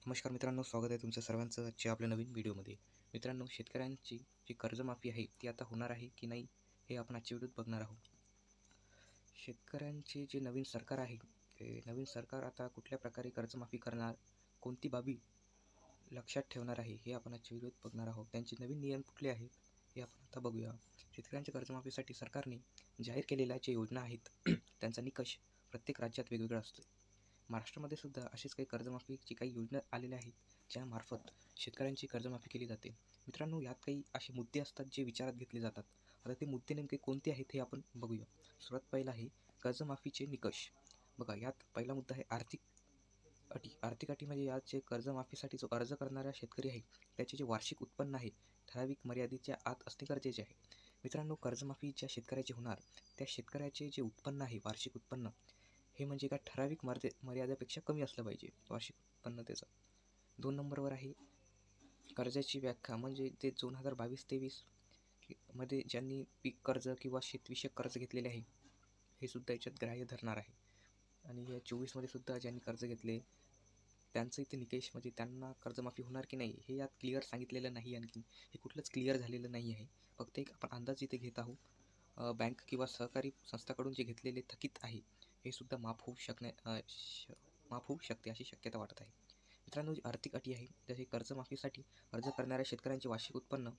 नमस्कार मित्रांनो, स्वागत आहे तुमचं सर्वांचं आजच्या आपल्या नवीन व्हिडिओमध्ये. मित्रांनो, शेतकऱ्यांची जी कर्जमाफी आहे ती आता होणार आहे की नाही हे आपण आजच्या व्हिडिओत बघणार आहोत. शेतकऱ्यांचे जे नवीन सरकार आहे ते नवीन सरकार आता कुठल्या प्रकारे कर्जमाफी करणार, कोणती बाबी लक्षात ठेवणार आहे हे आपण आजच्या व्हिडिओत बघणार आहोत. त्यांचे नवीन नियम कुठले आहेत हे आपण आता बघूया. शेतकऱ्यांच्या कर्जमाफीसाठी सरकारने जाहीर केलेल्या ज्या योजना आहेत त्यांचा निकष प्रत्येक राज्यात वेगवेगळा असतो. महाराष्ट्रामध्ये सुद्धा असेच काही कर्जमाफीची काही योजना आलेल्या आहेत ज्यामार्फत शेतकऱ्यांची कर्जमाफी केली जाते. मित्रांनो, यात काही असे मुद्दे असतात जे विचारात घेतले जातात. आता ते मुद्दे नेमके कोणते आहेत हे आपण बघूया. सर्वात पहिला आहे कर्जमाफीचे निकष. बघा, यात पहिला मुद्दा आहे आर्थिक अटी. आर्थिक अटी म्हणजे यात जे कर्जमाफीसाठी जो अर्ज करणारा शेतकरी आहे त्याचे जे वार्षिक उत्पन्न आहे ठराविक मर्यादेच्या आत असणे गरजेचे आहे. मित्रांनो, कर्जमाफी ज्या शेतकऱ्याचे होणार त्या शेतकऱ्याचे जे उत्पन्न आहे वार्षिक उत्पन्न हे म्हणजे काय ठराविक मर्यादेपेक्षा कमी असलं पाहिजे वार्षिक उत्पन्न त्याचं. 2 नंबरवर आहे कर्जाची व्याख्या. म्हणजे ते 2022-23 मध्ये ज्यांनी पीक कर्ज किंवा शेतविषयक कर्ज घेतलेले आहे हे सुद्धा याच्यात ग्राह्य धरणार आहे. आणि या 24मध्ये सुद्धा ज्यांनी कर्ज घेतले त्यांचं इथे निकष म्हणजे त्यांना कर्जमाफी होणार की नाही हे यात क्लिअर सांगितलेलं नाही. आणखी हे कुठलंच क्लिअर झालेलं नाही आहे. फक्त एक आपण अंदाज इथे घेत आहोत. बँक किंवा सहकारी संस्थाकडून जे घेतलेले थकीत आहे हे सुद्धा माफ होऊ शकते अशी शक्यता वाटत आहे. मित्रांनो, जी आर्थिक अटी आहे जसे कर्जमाफीसाठी अर्ज करणाऱ्या शेतकऱ्यांचे वार्षिक उत्पन्न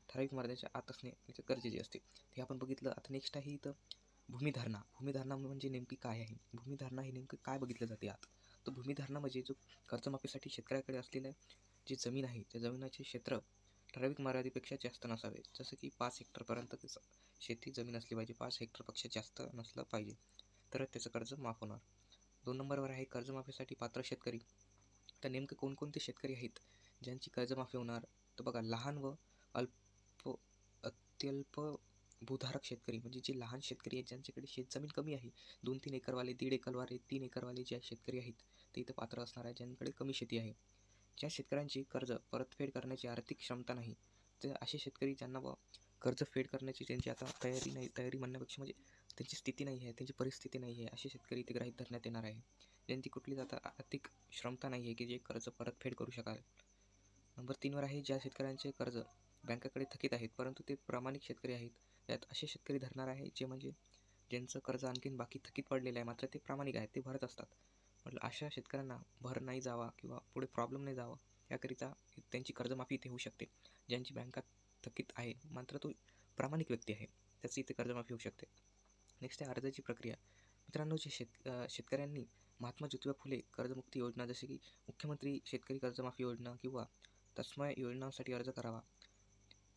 ठराविक मर्यादेच्या आत असणे गरजेचे असते ते आपण बघितलं. आता नेक्स्ट आहे इथं भूमिधारणा. भूमिधारणा म्हणजे नेमकी काय आहे? भूमिधारणा हे नेमकं काय बघितलं जाते आत? तर भूमिधारणा म्हणजे जो कर्जमाफीसाठी शेतकऱ्याकडे असलेलं जी जमीन आहे त्या जमिनीचे क्षेत्र ठराविक मर्यादेपेक्षा जास्त नसावे. जसं की 5 हेक्टरपर्यंत त्याचं शेती जमीन असली पाहिजे. 5 हेक्टरपेक्षा जास्त नसलं पाहिजे तरच त्याचं कर्ज माफ होणार. 2 नंबरवर आहे कर्जमाफीसाठी पात्र शेतकरी. तर नेमकं कोणकोणते शेतकरी आहेत ज्यांची कर्जमाफी होणार? तर बघा, लहान व अत्यल्प भूधारक शेतकरी म्हणजे जे लहान शेतकरी आहेत ज्यांच्याकडे शेतजमीन कमी आहे, 2-3 एकरवाले, 1.5 एकरवाले, 3 एकरवाले जे शेतकरी आहेत ते इथं पात्र असणार आहे ज्यांकडे कमी शेती आहे. ज्या शेतकऱ्यांची कर्ज परतफेड करण्याची आर्थिक क्षमता नाही तर असे शेतकरी ज्यांना कर्ज फेड करण्याची त्यांची आता तयारी म्हणण्यापेक्षा म्हणजे त्यांची स्थिती नाही आहे, त्यांची परिस्थिती नाही आहे, असे शेतकरी ते गृहीत धरण्यात येणार आहे. ज्यांची कुठलीच आता आर्थिक क्षमता नाही आहे की जे कर्ज परतफेड करू शकाल. नंबर 3वर आहे ज्या शेतकऱ्यांचे कर्ज बँकेकडे थकीत आहेत परंतु ते प्रामाणिक शेतकरी आहेत. यात असे शेतकरी धरणार आहे जे म्हणजे ज्यांचं कर्ज आणखीन बाकी थकीत पडलेलं आहे मात्र ते प्रामाणिक आहेत, ते भरत असतात. म्हटलं अशा शेतकऱ्यांना भर नाही जावा किंवा पुढे प्रॉब्लेम नाही जावा याकरिता त्यांची कर्जमाफी इथे होऊ शकते. ज्यांची बँकात थकीत आहे मात्र तो प्रामाणिक व्यक्ती आहे त्याची इथे कर्जमाफी होऊ शकते. नेक्स्ट आहे अर्जाची प्रक्रिया. मित्रांनो, जे शेतकऱ्यांनी महात्मा ज्योतिबा फुले कर्जमुक्ती योजना जसे की मुख्यमंत्री शेतकरी कर्जमाफी योजना किंवा तस्मय योजनांसाठी अर्ज करावा.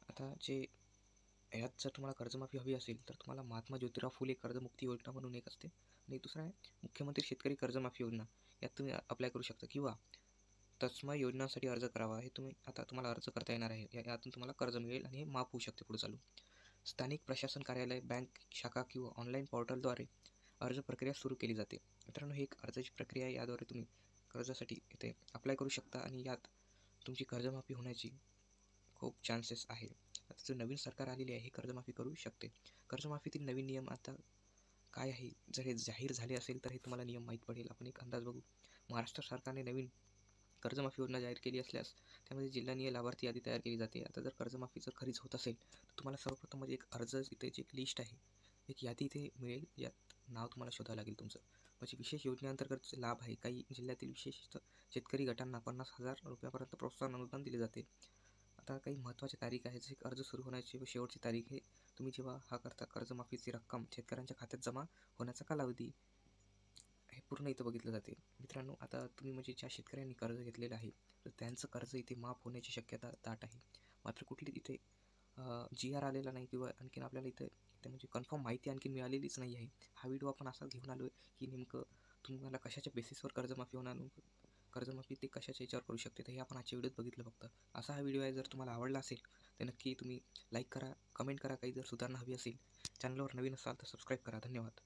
आता जे यात जर तुम्हाला कर्जमाफी हवी असेल तर तुम्हाला महात्मा ज्योतिराव फुले कर्जमुक्ती योजना म्हणून एक असते आणि दुसरा आहे मुख्यमंत्री शेतकरी कर्जमाफी योजना. यात तुम्ही अप्लाय करू शकता किंवा तस्मय योजनांसाठी अर्ज करावा. हे तुम्हाला अर्ज करता येणार आहे. यातून तुम्हाला कर्ज मिळेल आणि हे माफ होऊ शकते पुढे चालू. स्थानिक प्रशासन कार्यालय, बँक शाखा किंवा ऑनलाईन पोर्टलद्वारे अर्ज प्रक्रिया सुरू केली जाते. मित्रांनो, ही एक अर्जाची प्रक्रिया आहे. याद्वारे तुम्ही कर्जासाठी इथे अप्लाय करू शकता आणि यात तुमची कर्जमाफी होण्याची खूप चान्सेस आहे. आता जो नवीन सरकार आलेली आहे हे कर्जमाफी करू शकते. कर्जमाफीतील नवीन नियम आता काय आहे? जर हे जाहीर झाले असेल तर हे तुम्हाला नियम माहीत पडेल. आपण एक अंदाज बघू. महाराष्ट्र सरकारने नवीन कर्जमाफी योजना जाहीर केली असल्यास त्यामध्ये जिल्हानिहाय लाभार्थी यादी तयार केली जाते. आता जर कर्जमाफी जर खरीच होत असेल तर तुम्हाला सर्वप्रथम म्हणजे एक अर्ज इथे जी एक लिस्ट आहे, एक यादी इथे मिळेल. यात नाव तुम्हाला शोधावं लागेल तुमचं. म्हणजे विशेष योजनेअंतर्गत लाभ आहे. काही जिल्ह्यातील विशेषतः शेतकरी गटांना 50,000 रुपयापर्यंत प्रोत्साहन अनुदान दिले जाते. आता काही महत्त्वाची तारीख आहे जसे अर्ज सुरू होण्याची व शेवटची तारीख हे तुम्ही जेव्हा हा करता कर्जमाफीची रक्कम शेतकऱ्यांच्या खात्यात जमा होण्याचा कालावधी हे पूर्ण इथं बघितलं जाते. मित्रांनो, आता तुम्ही म्हणजे ज्या शेतकऱ्यांनी कर्ज घेतलेलं आहे तर त्यांचं कर्ज इथे माफ होण्याची शक्यता दाट आहे. मात्र कुठली इथे GR आलेला नाही किंवा आणखीन आपल्याला इथे म्हणजे कन्फर्म माहिती आणखीन मिळालेलीच नाही आहे. हा व्हिडिओ आपण असा घेऊन आलो आहे की नेमकं तुम्हाला कशाच्या बेसिसवर कर्जमाफी होणार, कर्जमाफी ते कशाच्या याच्यावर करू शकते तर हे आपण आजच्या व्हिडिओत बघितलं फक्त. असा हा व्हिडिओ आहे. जर तुम्हाला आवडला असेल तर नक्की तुम्ही लाईक करा, कमेंट करा. काही जर सुधारणा हवी असेल, चॅनलवर नवीन असाल तर सबस्क्राईब करा. धन्यवाद.